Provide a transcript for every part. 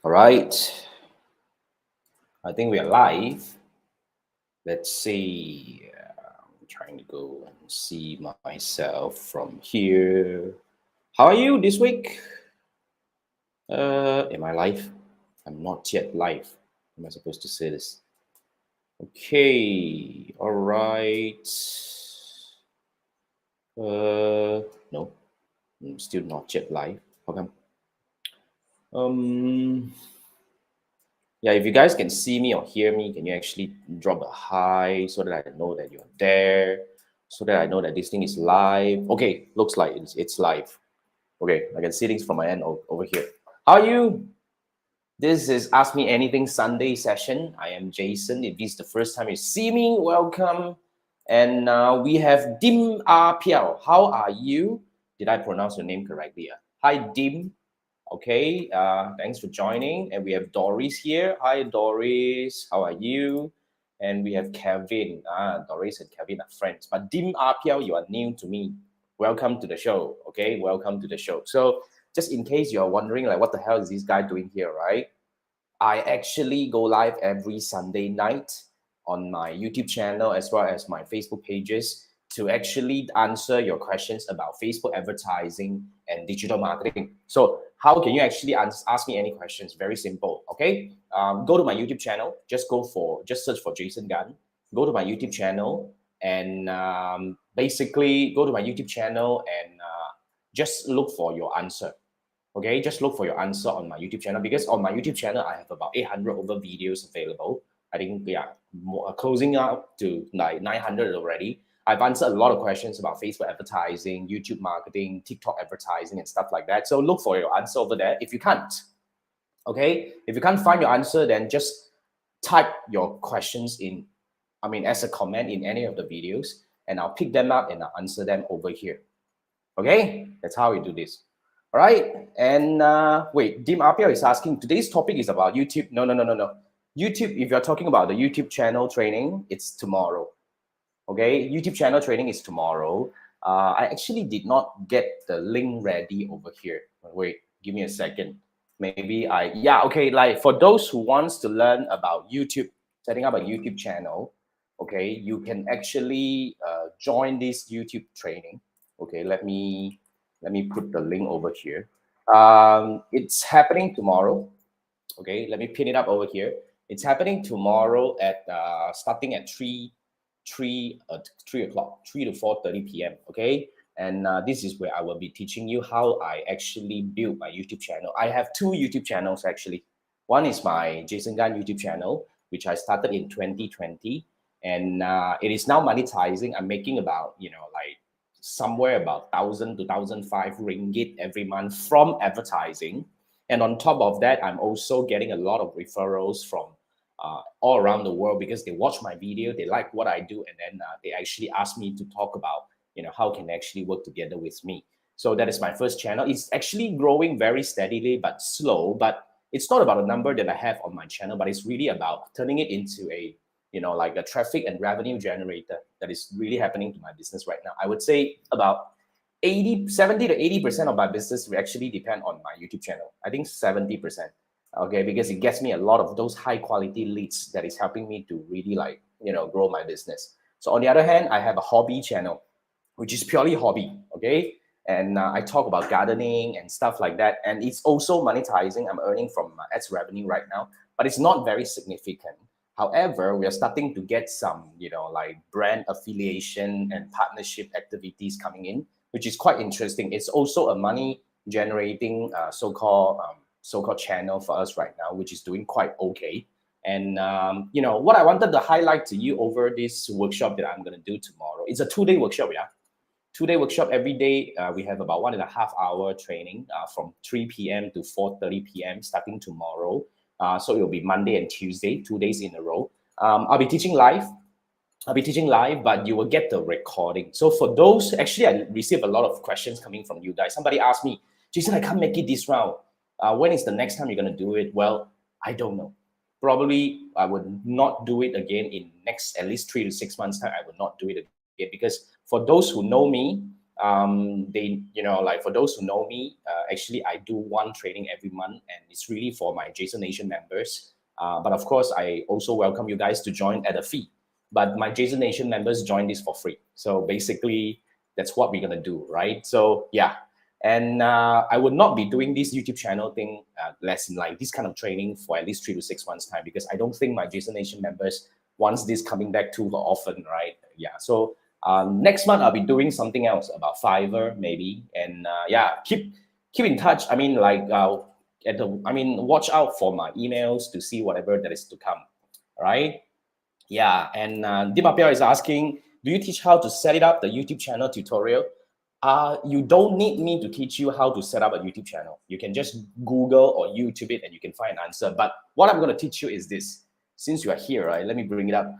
All right, I think we are live. Let's see. I'm trying to go and see myself from here. How are you this week? Am I live? I'm not yet live. Am I supposed to say this? Okay. All right. No, I'm still not yet live. How come? Um, Yeah, if you guys can see me or hear me, can you actually drop a hi so that I know that you're there, so that I know that this thing is live? Okay, looks like it's live. Okay, I can see things from my end over here. How are you? This is Ask Me Anything Sunday session. I am Jason. If this is the first time you see me, welcome. And we have Dim Ah Piao. How are you? Did I pronounce your name correctly? Hi, Dim. Okay, thanks for joining. And we have Doris here. Hi, Doris. How are you? And we have Kevin. Doris and Kevin are friends. But Dim Apiao, you are new to me. Welcome to the show. Okay, welcome to the show. So, just in case you're wondering, like, what the hell is this guy doing here, right? I actually go live every Sunday night on my YouTube channel as well as my Facebook pages to actually answer your questions about Facebook advertising and digital marketing. So, how can you actually ask me any questions? Very simple. Okay, go to my YouTube channel. Just search for Jason Gunn. Go to my YouTube channel and basically go to my YouTube channel and just look for your answer. Okay, just look for your answer on my YouTube channel, because on my YouTube channel I have about 800 over videos available. I think, yeah, closing up to like 900 already. I've answered a lot of questions about Facebook advertising, YouTube marketing, TikTok advertising, and stuff like that. So look for your answer over there. If you can't, okay, if you can't find your answer, then just type your questions in, as a comment in any of the videos, and I'll pick them up and I'll answer them over here. Okay, that's how we do this. All right, and wait, Dim Apia is asking, today's topic is about YouTube. No, no, no, no, no. YouTube, if you're talking about the YouTube channel training, it's tomorrow. Okay, YouTube channel training is tomorrow. I actually did not get the link ready over here. Wait, give me a second. Yeah, okay, like for those who wants to learn about YouTube, setting up a YouTube channel, okay, you can actually join this YouTube training. Okay, let me put the link over here. It's happening tomorrow. Okay, let me pin it up over here. It's happening tomorrow at starting at 3 o'clock, 3 to 4:30 p.m. Okay, and this is where I will be teaching you how I actually build my YouTube channel. I have two YouTube channels actually. One is my Jason Gunn YouTube channel, which I started in 2020, and it is now monetizing. I'm making about, like somewhere about 1,000 to 1,005 ringgit every month from advertising. And on top of that, I'm also getting a lot of referrals from all around the world, because they watch my video, they like what I do, and then they actually ask me to talk about, how can they actually work together with me. So that is my first channel. It's actually growing very steadily but slow. But it's not about a number that I have on my channel, but it's really about turning it into a, like a traffic and revenue generator that is really happening to my business right now. I would say about 70 to 80% of my business will actually depend on my YouTube channel. I think 70%. Okay, because it gets me a lot of those high quality leads that is helping me to really, like, grow my business. So on the other hand, I have a hobby channel, which is purely hobby. Okay, and I talk about gardening and stuff like that, and it's also monetizing. I'm earning from ads revenue right now, but it's not very significant. However, we are starting to get some, like brand affiliation and partnership activities coming in, which is quite interesting. It's also a money generating so-called channel for us right now, which is doing quite okay. And what I wanted to highlight to you over this workshop that I'm going to do tomorrow, it's a 2-day workshop. Yeah, 2-day workshop. Every day we have about 1.5 hour training from 3 p.m. to 4:30 p.m. starting tomorrow. So it will be Monday and Tuesday, 2 days in a row. I'll be teaching live. But you will get the recording. So for those, actually, I receive a lot of questions coming from you guys. Somebody asked me, Jason, I can't make it this round. When is the next time you're going to do it? Well, I don't know. Probably I would not do it again in next at least 3 to 6 months time. I would not do it again, because for those who know me, They, like for those who know me, actually I do one training every month, and it's really for my Jason Nation members. But of course, I also welcome you guys to join at a fee. But my Jason Nation members join this for free. So basically, that's what we're gonna do, right? So yeah, and I would not be doing this YouTube channel thing, less in like this kind of training for at least 3 to 6 months time, because I don't think my Jason Nation members wants this coming back too often, right? Yeah. So next month I'll be doing something else about Fiverr maybe, and yeah, keep in touch. I mean, like watch out for my emails to see whatever that is to come. All right. Yeah, and Dimapia is asking, do you teach how to set it up, the YouTube channel tutorial? You don't need me to teach you how to set up a YouTube channel. You can just Google or YouTube it and you can find an answer. But what I'm going to teach you is this. Since you are here, right? Let me bring it up.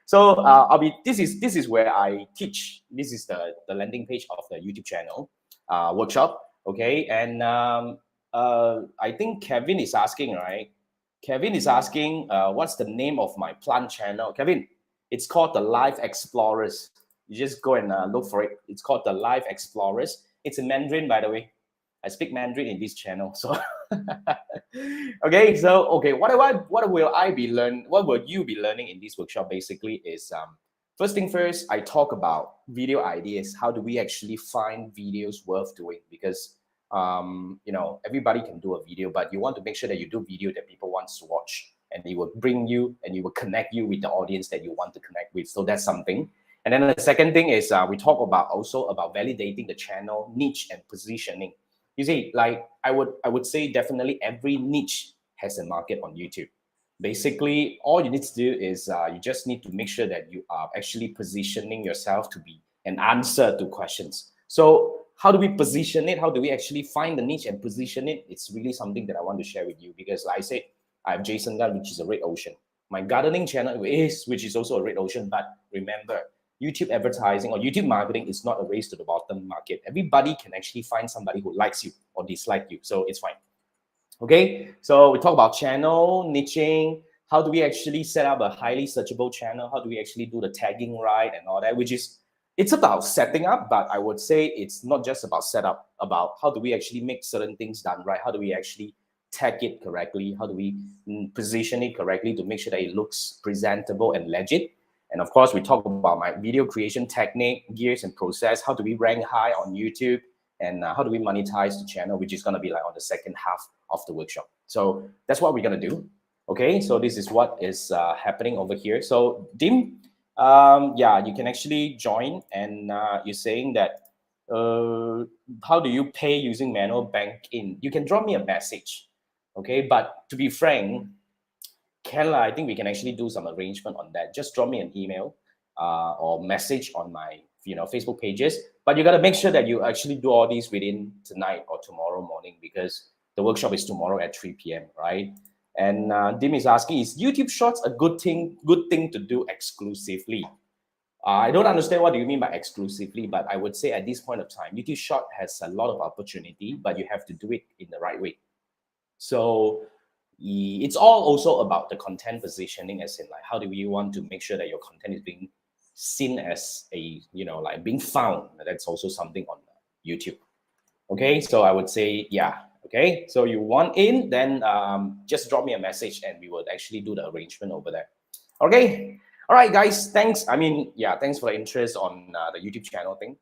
So this is where I teach. This is the landing page of the YouTube channel workshop. Okay, and I think Kevin is asking, right? Kevin is asking, what's the name of my plant channel? Kevin, it's called the Life Explorers. You just go and look for it. It's called the Life Explorers. It's in Mandarin, by the way. I speak Mandarin in this channel. So, okay. So, okay, what will I be learn? What will you be learning in this workshop? Basically, is first thing first. I talk about video ideas. How do we actually find videos worth doing? Because everybody can do a video, but you want to make sure that you do video that people want to watch, and it will bring you and it will connect you with the audience that you want to connect with. So that's something. And then the second thing is we talk about also about validating the channel niche and positioning. You see, like I would say definitely every niche has a market on YouTube. Basically, all you need to do is you just need to make sure that you are actually positioning yourself to be an answer to questions. So how do we position it? How do we actually find the niche and position it? It's really something that I want to share with you, because like I said, I have Jason Garden, which is a red ocean. My gardening channel which is also a red ocean. But remember, YouTube advertising or YouTube marketing is not a race to the bottom market. Everybody can actually find somebody who likes you or dislike you. So it's fine. Okay, so we talk about channel, niching. How do we actually set up a highly searchable channel? How do we actually do the tagging right and all that, which is, it's about setting up, but I would say it's not just about setup, about how do we actually make certain things done right? How do we actually tag it correctly? How do we position it correctly to make sure that it looks presentable and legit? And of course, we talk about my video creation technique, gears and process. How do we rank high on YouTube? And how do we monetize the channel, which is going to be like on the second half of the workshop. So that's what we're going to do. Okay, so this is what is happening over here. So Dim, yeah, you can actually join, and you're saying that how do you pay using manual bank in? You can drop me a message. Okay, but to be frank, Kayla, I think we can actually do some arrangement on that. Just drop me an email or message on my Facebook pages. But you got to make sure that you actually do all these within tonight or tomorrow morning, because the workshop is tomorrow at 3 p.m. right? And Dim is asking, is YouTube Shorts a good thing to do exclusively? I don't understand what do you mean by exclusively, but I would say at this point of time, YouTube Short has a lot of opportunity, but you have to do it in the right way. So it's all also about the content positioning, as in like how do you want to make sure that your content is being seen as a like being found. That's also something on YouTube. Okay, so I would say yeah. Okay, so you want in, then just drop me a message and we will actually do the arrangement over there. Okay, all right guys, thanks. I mean, yeah, thanks for the interest on the YouTube channel thing.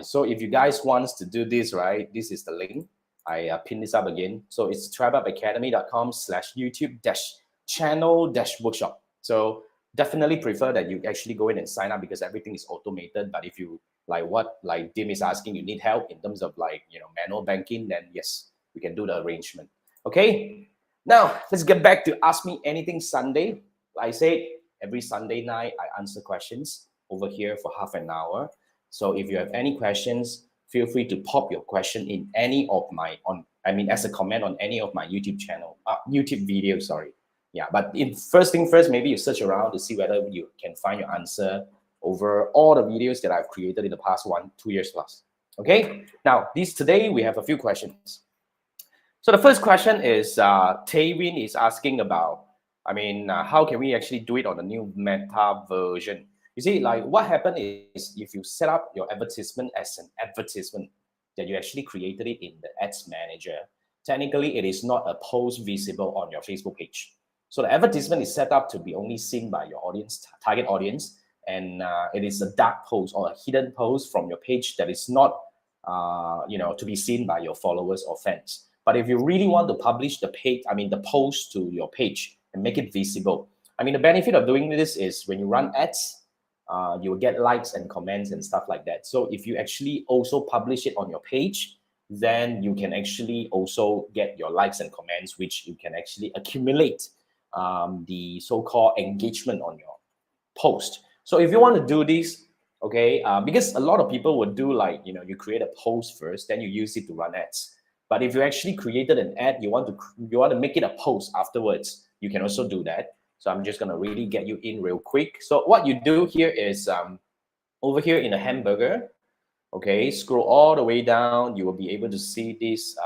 So if you guys wants to do this, right, this is the link. I pin this up again. So it's trapupacademy.com/YouTube-channel-workshop. So definitely prefer that you actually go in and sign up, because everything is automated. But if you like Dim is asking, you need help in terms of like manual banking, then yes, we can do the arrangement. Okay. Now let's get back to Ask Me Anything Sunday. Like I said, every Sunday night I answer questions over here for half an hour. So if you have any questions, feel free to pop your question in any of my as a comment on any of my YouTube channel, YouTube videos, sorry. Yeah, but first thing first, maybe you search around to see whether you can find your answer over all the videos that I've created in the past 1-2 years plus. Okay, now today we have a few questions. So the first question is Taywin is asking about, how can we actually do it on the new meta version? You see, like what happened is if you set up your advertisement as an advertisement that you actually created it in the ads manager, technically it is not a post visible on your Facebook page. So the advertisement is set up to be only seen by your audience, target audience, and it is a dark post or a hidden post from your page that is not, to be seen by your followers or fans. But if you really want to publish the page, the post to your page and make it visible, the benefit of doing this is when you run ads, you will get likes and comments and stuff like that. So if you actually also publish it on your page, then you can actually also get your likes and comments, which you can actually accumulate the so-called engagement on your post. So if you want to do this, okay, because a lot of people would do like, you create a post first, then you use it to run ads. But if you actually created an ad, you want to make it a post afterwards, you can also do that. So I'm just going to really get you in real quick. So what you do here is over here in the hamburger, okay, scroll all the way down. You will be able to see this.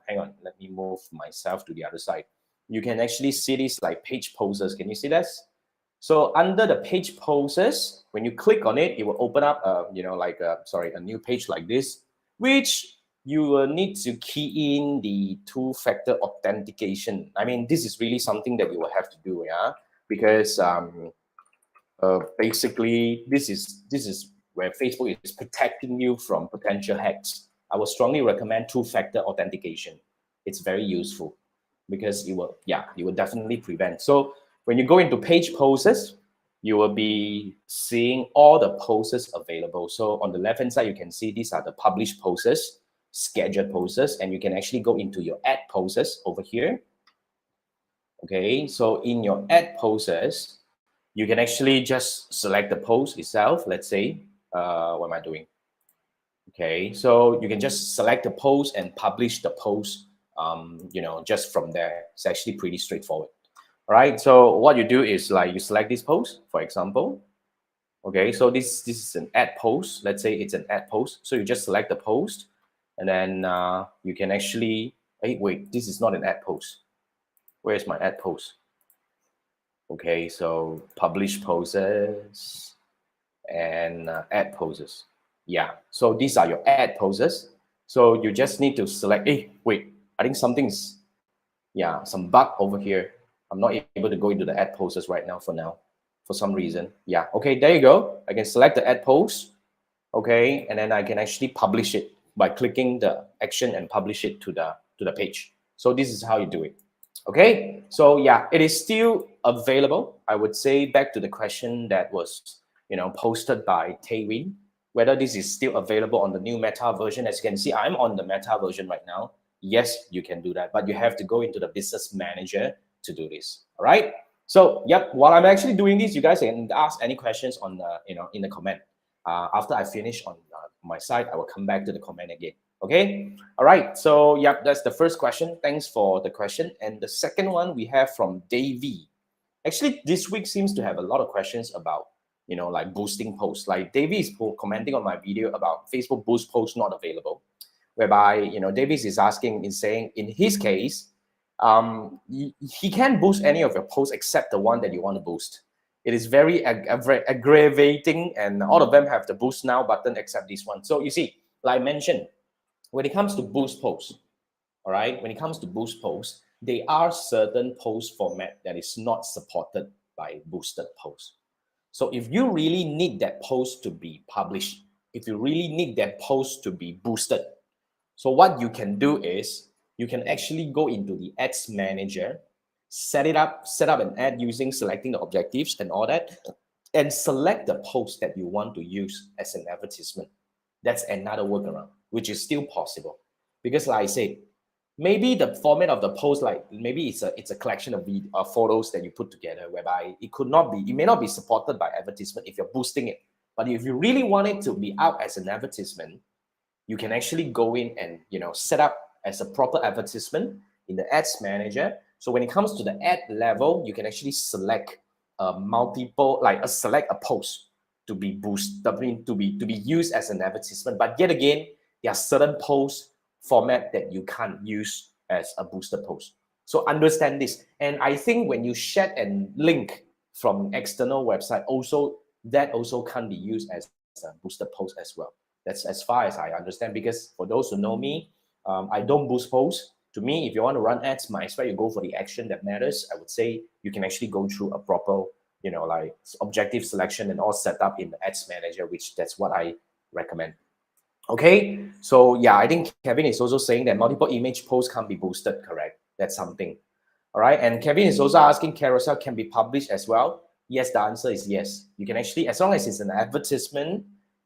Hang on, let me move myself to the other side. You can actually see this like page posters. Can you see this? So under the page posters, when you click on it, it will open up, a new page like this, which you will need to key in the two-factor authentication. This is really something that you will have to do, yeah, because basically this is where Facebook is protecting you from potential hacks. I would strongly recommend two-factor authentication. It's very useful because it will definitely prevent. So when you go into page posters, you will be seeing all the posters available. So on the left-hand side, you can see these are the published posters, scheduled posters, and you can actually go into your ad posters over here. Okay, so in your ad posters, you can actually just select the post itself. Let's say, what am I doing? Okay, so you can just select the post and publish the post, just from there. It's actually pretty straightforward. All right, so what you do is like you select this post, for example. Okay, so this is an ad post. Let's say it's an ad post. So you just select the post, and then you can actually, hey, wait, this is not an ad post. Where's my ad post? Okay, so publish posters and ad posters. Yeah, so these are your ad posters. So you just need to select, hey, wait, I think something's, some bug over here. I'm not able to go into the ad posters right now for some reason. Yeah, okay, there you go. I can select the ad post, okay, and then I can actually publish it by clicking the action and publish it to the page. So this is how you do it. Okay, so yeah, it is still available. I would say back to the question that was, posted by Taewin, whether this is still available on the new Meta version. As you can see, I'm on the Meta version right now. Yes, you can do that, but you have to go into the business manager to do this. All right. So, yep. While I'm actually doing this, you guys can ask any questions on the, in the comment. After I finish on my side, I will come back to the comment again. Okay. All right. So, yep, that's the first question. Thanks for the question. And the second one we have from Davey. Actually, this week seems to have a lot of questions about, like boosting posts. Like Davey is commenting on my video about Facebook boost posts not available, whereby, Davis is saying in his case, he can't boost any of your posts except the one that you want to boost. It is very aggravating, and all of them have the boost now button except this one. So you see, like I mentioned, when it comes to boost posts, all right, when it comes to boost posts, there are certain post format that is not supported by boosted posts. So if you really need that post to be published, if you really need that post to be boosted, so what you can do is you can actually go into the ads manager, set up an ad using selecting the objectives and all that, and select the post that you want to use as an advertisement. That's another workaround, which is still possible. Because like I said, maybe the format of the post, like maybe it's a collection of photos that you put together, whereby it may not be supported by advertisement if you're boosting it. But if you really want it to be out as an advertisement, you can actually go in and set up as a proper advertisement in the ads manager. So when it comes to the ad level, you can actually select select a post to be boosted, to be used as an advertisement. But yet again, there are certain post format that you can't use as a boosted post. So understand this. And I think when you share and link from external website, also that also can be used as a boosted post as well. That's as far as I understand, because for those who know me, I don't boost posts. To me, if you want to run ads, might as well you go for the action that matters. I would say you can actually go through a proper, like objective selection and all set up in the ads manager, which that's what I recommend. Okay, so yeah, I think Kevin is also saying that multiple image posts can be boosted, correct? That's something. All right, and Kevin is also asking carousel can be published as well. Yes, the answer is yes. You can actually, as long as it's an advertisement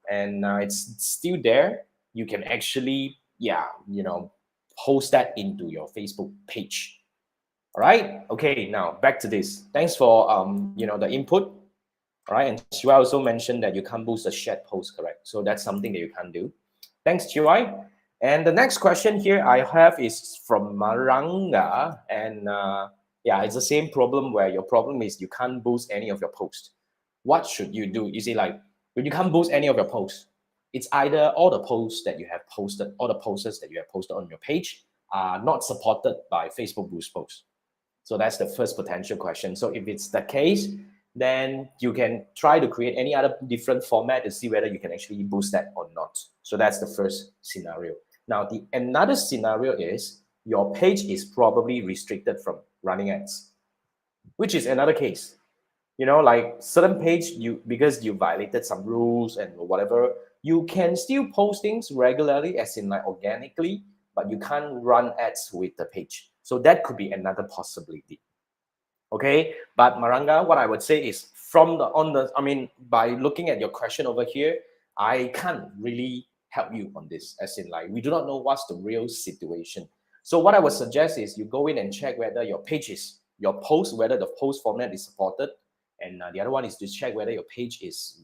and it's still there, you can actually, post that into your Facebook page. All right, okay, now back to this. Thanks for the input. All right, and Chihuahua also mentioned that you can't boost a shared post, correct? So that's something that you can't do. Thanks, Chihuahua. And the next question here I have is from Maranga, and yeah, it's the same problem where your problem is you can't boost any of your posts. What should you do? You see, like when you can't boost any of your posts, it's either all the posts that you have posted, all the posters that you have posted on your page are not supported by Facebook Boost posts. So that's the first potential question. So if it's the case, then you can try to create any other different format to see whether you can actually boost that or not. So that's the first scenario. Now, another scenario is your page is probably restricted from running ads, which is another case. Like certain page, because you violated some rules and whatever, you can still post things regularly, as in like organically, but you can't run ads with the page. So that could be another possibility. Okay, but Maranga, what I would say is by looking at your question over here, I can't really help you on this, as in like we do not know what's the real situation. So what I would suggest is you go in and check whether your post, whether the post format is supported, and the other one is to check whether your page is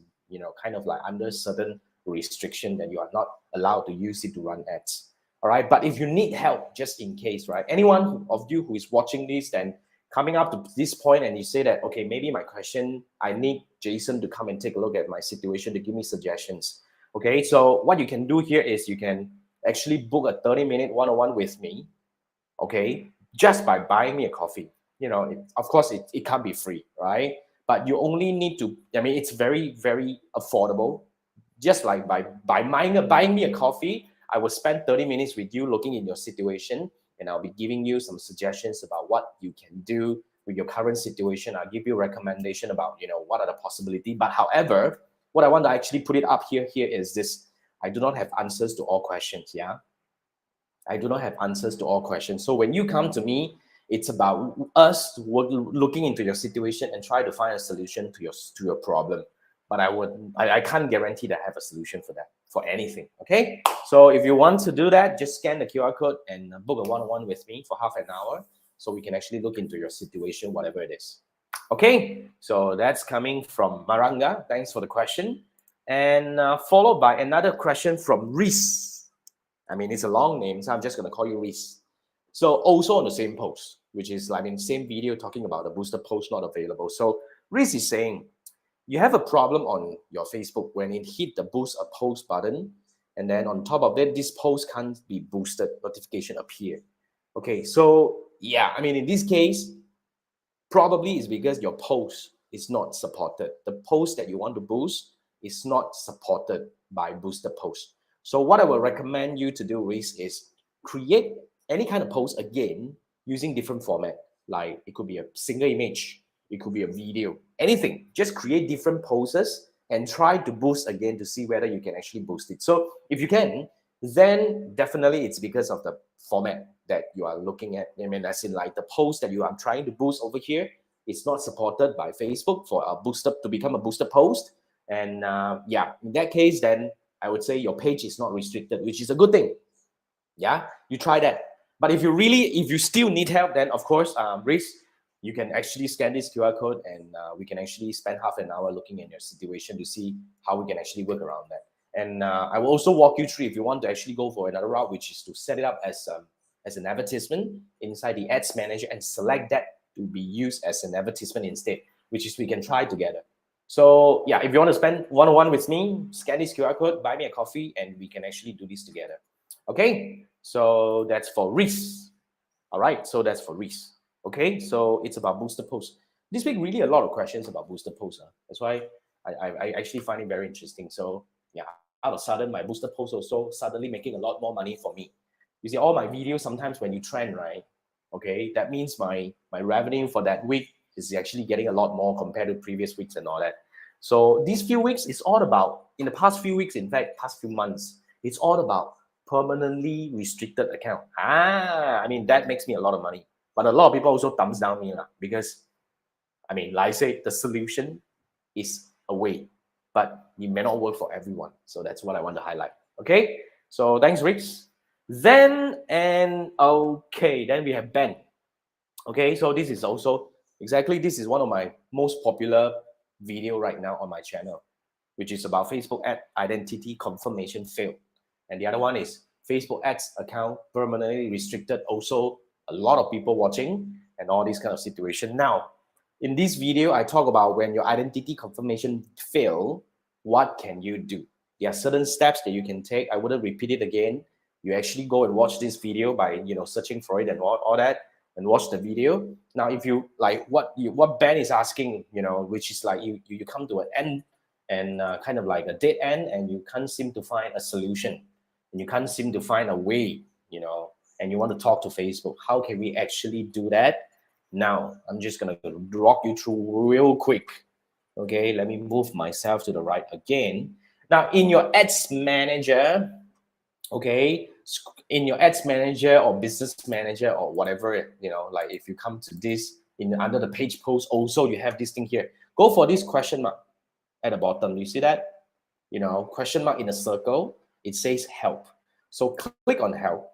kind of like under certain restriction that you are not allowed to use it to run ads. All right, but if you need help, just in case, right? Anyone of you who is watching this, then coming up to this point and you say that, okay, maybe my question, I need Jason to come and take a look at my situation to give me suggestions. Okay, so what you can do here is you can actually book a 30-minute one-on-one with me, okay, just by buying me a coffee. Of course, it can't be free, right? But you only need to, it's very, very affordable. Just like by buying me a coffee, I will spend 30 minutes with you looking in your situation, and I'll be giving you some suggestions about what you can do with your current situation. I'll give you a recommendation about, what are the possibilities. But however, what I want to actually put it up here is this. I do not have answers to all questions, yeah? I do not have answers to all questions. So when you come to me, it's about us looking into your situation and try to find a solution to your problem. But I can't guarantee that I have a solution for that, for anything, okay? So if you want to do that, just scan the QR code and book a one-on-one with me for half an hour so we can actually look into your situation, whatever it is. Okay, so that's coming from Maranga. Thanks for the question. And followed by another question from Reese. It's a long name, so I'm just going to call you Reese. So also on the same post, which is same video talking about the booster post not available. So Reese is saying, you have a problem on your Facebook when it hit the boost a post button, and then on top of that, this post can't be boosted, notification appear. Okay, so yeah, in this case, probably is because your post is not supported. The post that you want to boost is not supported by booster post. So what I will recommend you to do, Reese, is create any kind of post again using different format. Like it could be a single image, it could be a video, anything. Just create different poses and try to boost again to see whether you can actually boost it. So if you can, then definitely it's because of the format that you are looking at. As in like the post that you are trying to boost over here, it's not supported by Facebook for a booster to become a booster post. And yeah, in that case, then I would say your page is not restricted, which is a good thing. Yeah, you try that. But if you still need help, then of course, Reese, you can actually scan this QR code and we can actually spend half an hour looking at your situation to see how we can actually work around that. And I will also walk you through if you want to actually go for another route, which is to set it up as an advertisement inside the ads manager and select that to be used as an advertisement instead, which is we can try together. So yeah, if you want to spend one-on-one with me, scan this QR code, buy me a coffee, and we can actually do this together. Okay, so that's for Reese. All right, so that's for Reese. Okay, so it's about booster posts. This week, really a lot of questions about booster posts. That's why I actually find it very interesting. So yeah, out of sudden, my boosted post also suddenly making a lot more money for me. You see, all my videos sometimes when you trend, right? Okay, that means my revenue for that week is actually getting a lot more compared to previous weeks and all that. So these few weeks is all about, in the past few weeks, in fact, past few months, it's all about permanently restricted account. I mean, that makes me a lot of money. But a lot of people also thumbs down me because, I mean, like I say, the solution is a way, but it may not work for everyone. So that's what I want to highlight. Okay. So thanks, Rix. Then then we have Ben. Okay, so this is also exactly, this is one of my most popular video right now on my channel, which is about Facebook ad identity confirmation fail. And the other one is Facebook ads account permanently restricted. Also, a lot of people watching and all this kind of situation. Now, in this video, I talk about when your identity confirmation fail, what can you do? There are certain steps that you can take. I wouldn't repeat it again. You actually go and watch this video by searching for it and all that, and watch the video. Now, if you like what Ben is asking, which is like you come to an end and kind of like a dead end, and you can't seem to find a solution, and you can't seem to find a way, and you want to talk to Facebook. How can we actually do that? Now, I'm just gonna walk you through real quick. Okay, let me move myself to the right again. Now, in your ads manager, okay, in your ads manager or business manager or whatever, like if you come to this under the page post, also you have this thing here. Go for this question mark at the bottom. You see that? Question mark in a circle. It says help. So click on help.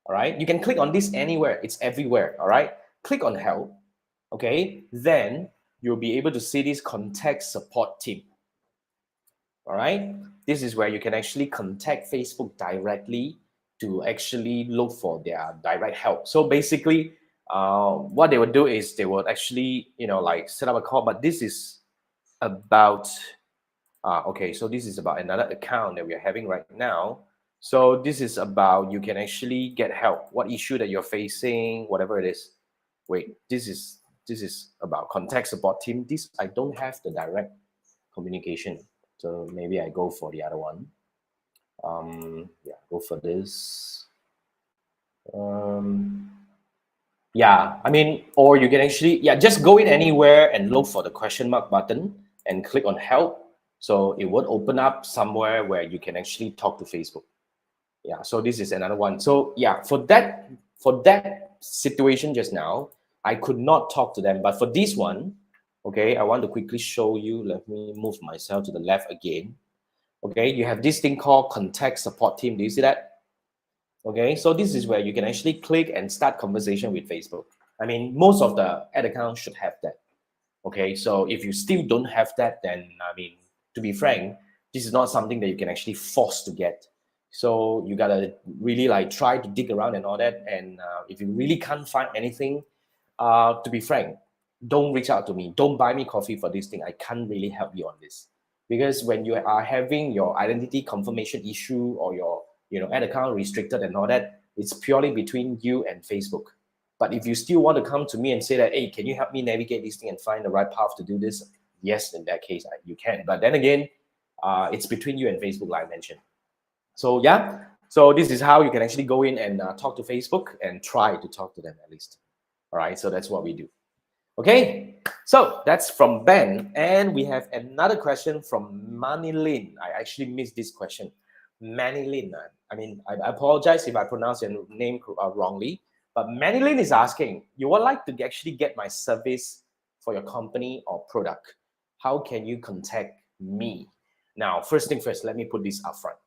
All right. You can click on this anywhere. It's everywhere. All right. Click on help. Okay. Then you'll be able to see this contact support team. All right. This is where you can actually contact Facebook directly to actually look for their direct help. So basically, what they would do is they would actually, like set up a call. But this is about, okay, so this is about another account that we're having right now. So this is about, you can actually get help. What issue that you're facing, whatever it is. Wait, this is about contact support team. This, I don't have the direct communication. So maybe I go for the other one. Yeah, go for this. Yeah, I mean, or you can actually, just go in anywhere and look for the question mark button and click on help. So it would open up somewhere where you can actually talk to Facebook. Yeah, so this is another one. So yeah, for that situation just now, I could not talk to them. But for this one, okay, I want to quickly show you. Let me move myself to the left again. Okay, you have this thing called contact support team. Do you see that? Okay, so this is where you can actually click and start conversation with Facebook. I mean, most of the ad accounts should have that. Okay, so if you still don't have that, then I mean, to be frank, this is not something that you can actually force to get. So you gotta really like try to dig around and all that. And if you really can't find anything, to be frank, don't reach out to me. Don't buy me coffee for this thing. I can't really help you on this, because when you are having your identity confirmation issue or your ad account restricted and all that, it's purely between you and Facebook. But if you still want to come to me and say that, hey, can you help me navigate this thing and find the right path to do this? Yes, in that case, you can. But then again, it's between you and Facebook, like I mentioned. So yeah, so this is how you can actually go in and talk to Facebook and try to talk to them at least. All right, so that's what we do. Okay, so that's from Ben. And we have another question from Manilin. I actually missed this question. Manilin. I mean, I apologize if I pronounce your name wrongly. But Manilin is asking, you would like to actually get my service for your company or product. How can you contact me? Now, first thing first, let me put this up front.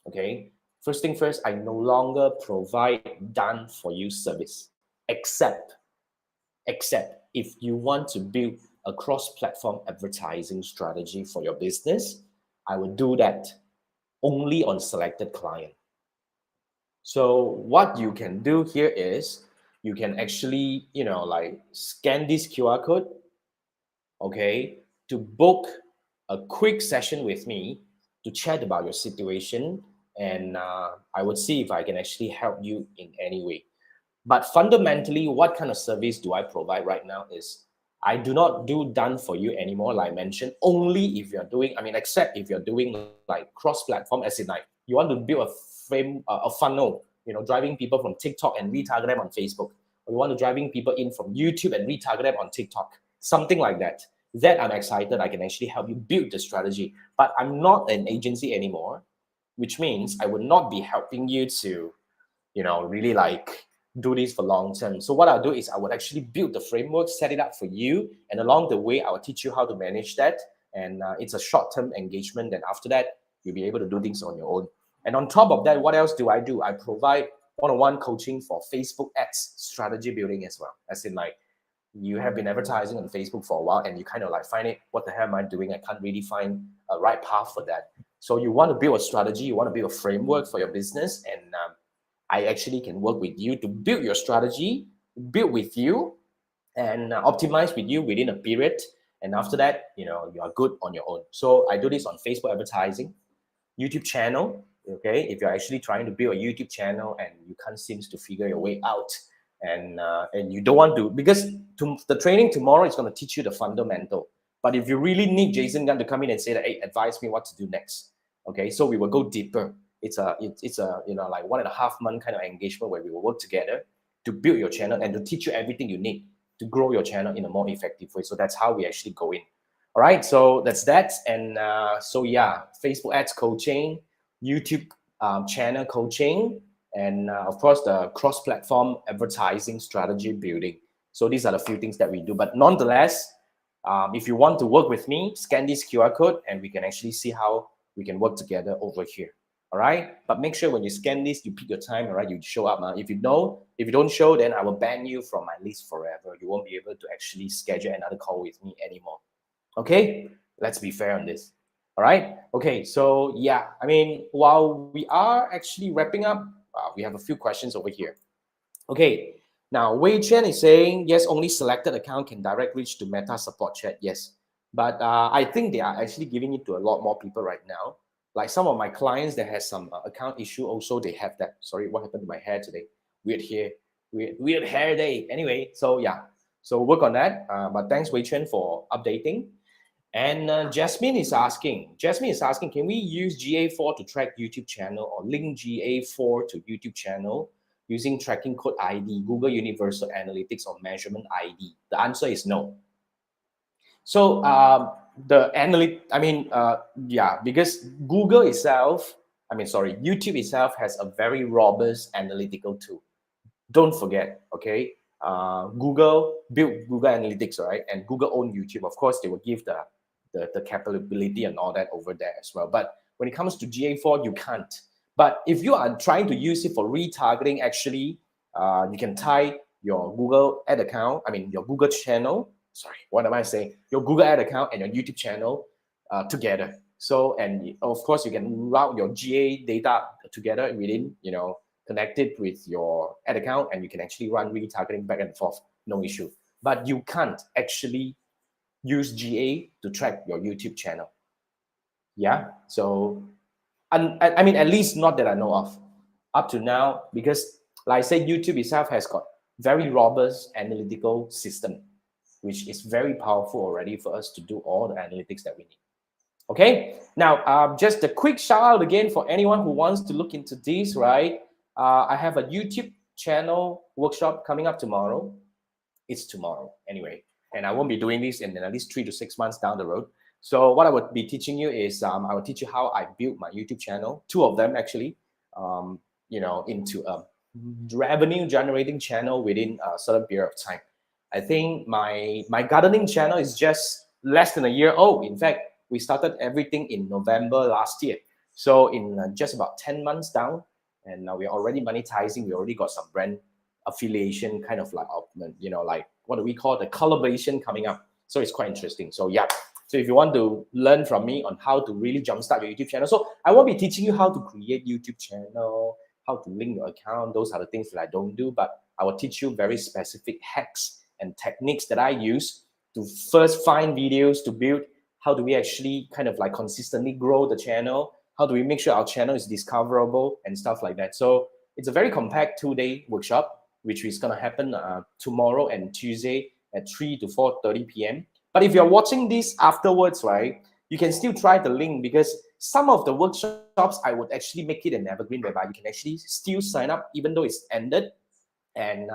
Okay, first thing first, I no longer provide done for you service, except if you want to build a cross-platform advertising strategy for your business, I will do that only on selected client. So what you can do here is you can actually, like scan this QR code, okay, to book a quick session with me to chat about your situation. And I would see if I can actually help you in any way. But fundamentally, what kind of service do I provide right now is I do not do done for you anymore, like I mentioned, only if you're doing, I mean, except if you're doing like cross-platform, as in like you want to build a a funnel, driving people from TikTok and retarget them on Facebook, or you want to driving people in from YouTube and retarget them on TikTok, something like that. That I'm excited, I can actually help you build the strategy. But I'm not an agency anymore, which means I would not be helping you to really like do this for long term. So what I'll do is I would actually build the framework, set it up for you, and along the way I will teach you how to manage that. And it's a short-term engagement. Then after that, you'll be able to do things on your own. And on top of that, what else do? I provide one-on-one coaching for Facebook ads strategy building as well. As in like you have been advertising on Facebook for a while and you kind of like find it, what the hell am I doing? I can't really find a right path for that. So you want to build a strategy, you want to build a framework for your business, and I actually can work with you to build your strategy, build with you, and optimize with you within a period. And after that, you are good on your own. So I do this on Facebook advertising, YouTube channel. Okay, if you're actually trying to build a YouTube channel and you can't seem to figure your way out, and you don't want to, because the training tomorrow is going to teach you the fundamental. But if you really need Jason Gunn to come in and say that, hey, advise me what to do next. Okay, so we will go deeper. It's a like 1.5 month kind of engagement where we will work together to build your channel and to teach you everything you need to grow your channel in a more effective way. So that's how we actually go in. All right, so that's that. And so yeah, Facebook ads coaching, YouTube channel coaching, and of course the cross-platform advertising strategy building. So these are the few things that we do. But nonetheless, if you want to work with me, scan this QR code and we can actually see how we can work together over here. All right, but make sure when you scan this, you pick your time. All right, you show up. If you don't show, then I will ban you from my list forever. You won't be able to actually schedule another call with me anymore. Okay, let's be fair on this. All right. Okay, so yeah, I mean, while we are actually wrapping up, we have a few questions over here. Okay, now Wei Chen is saying yes, only selected account can direct reach to Meta support chat. Yes, but I think they are actually giving it to a lot more people right now. Like some of my clients that has some account issue also, they have that. Sorry, what happened to my hair today? Weird hair, weird hair day. Anyway, so yeah, so work on that. But thanks Wei Chen for updating. And Jasmine is asking, can we use GA4 to track YouTube channel or link GA4 to YouTube channel using tracking code ID, Google Universal Analytics or measurement ID? The answer is no. So because Google itself, YouTube itself has a very robust analytical tool. Don't forget, okay? Google built Google Analytics, right? And Google owned YouTube. Of course, they will give the capability and all that over there as well. But when it comes to GA4, you can't. But if you are trying to use it for retargeting, actually, you can tie your Google ad account, your Google channel, what am I saying? Your Google ad account and your YouTube channel together. So, and of course, you can route your GA data together within, connected with your ad account, and you can actually run retargeting back and forth, no issue. But you can't actually use GA to track your YouTube channel. Yeah, so at least not that I know of up to now, because like I said, YouTube itself has got very robust analytical system, which is very powerful already for us to do all the analytics that we need. Okay, now just a quick shout out again for anyone who wants to look into this, right? I have a YouTube channel workshop coming up tomorrow. It's tomorrow anyway, and I won't be doing this in at least 3 to 6 months down the road. So what I would be teaching you is I will teach you how I built my YouTube channel, 2 of them actually, into a revenue generating channel within a certain period of time. I think my gardening channel is just less than a year old. In fact, we started everything in November last year. So in just about 10 months down, and now we're already monetizing. We already got some brand affiliation kind of like, like what do we call the collaboration coming up. So it's quite interesting. So yeah. So if you want to learn from me on how to really jumpstart your YouTube channel. So I won't be teaching you how to create YouTube channel, how to link your account. Those are the things that I don't do, but I will teach you very specific hacks and techniques that I use to first find videos to build. How do we actually kind of like consistently grow the channel? How do we make sure our channel is discoverable and stuff like that? So it's a very compact 2-day workshop, which is going to happen tomorrow and Tuesday at 3 to 4:30 p.m. But if you're watching this afterwards, right, you can still try the link, because some of the workshops I would actually make it an evergreen, whereby you can actually still sign up even though it's ended, and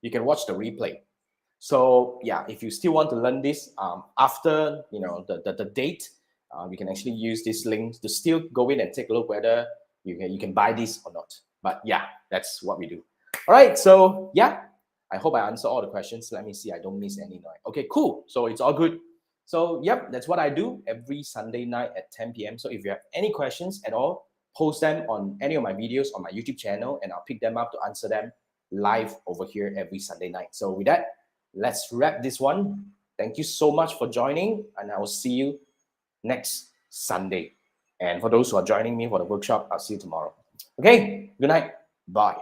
you can watch the replay. So yeah, if you still want to learn this after the date, you can actually use this link to still go in and take a look whether you can buy this or not. But yeah, that's what we do. All right, so yeah, I hope I answer all the questions. Let me see, I don't miss any. Okay, cool. So it's all good. So yep, that's what I do every Sunday night at 10 p.m. So if you have any questions at all, post them on any of my videos on my YouTube channel, and I'll pick them up to answer them live over here every Sunday night. So with that, let's wrap this one. Thank you so much for joining, and I will see you next Sunday. And for those who are joining me for the workshop, I'll see you tomorrow. Okay, good night. Bye.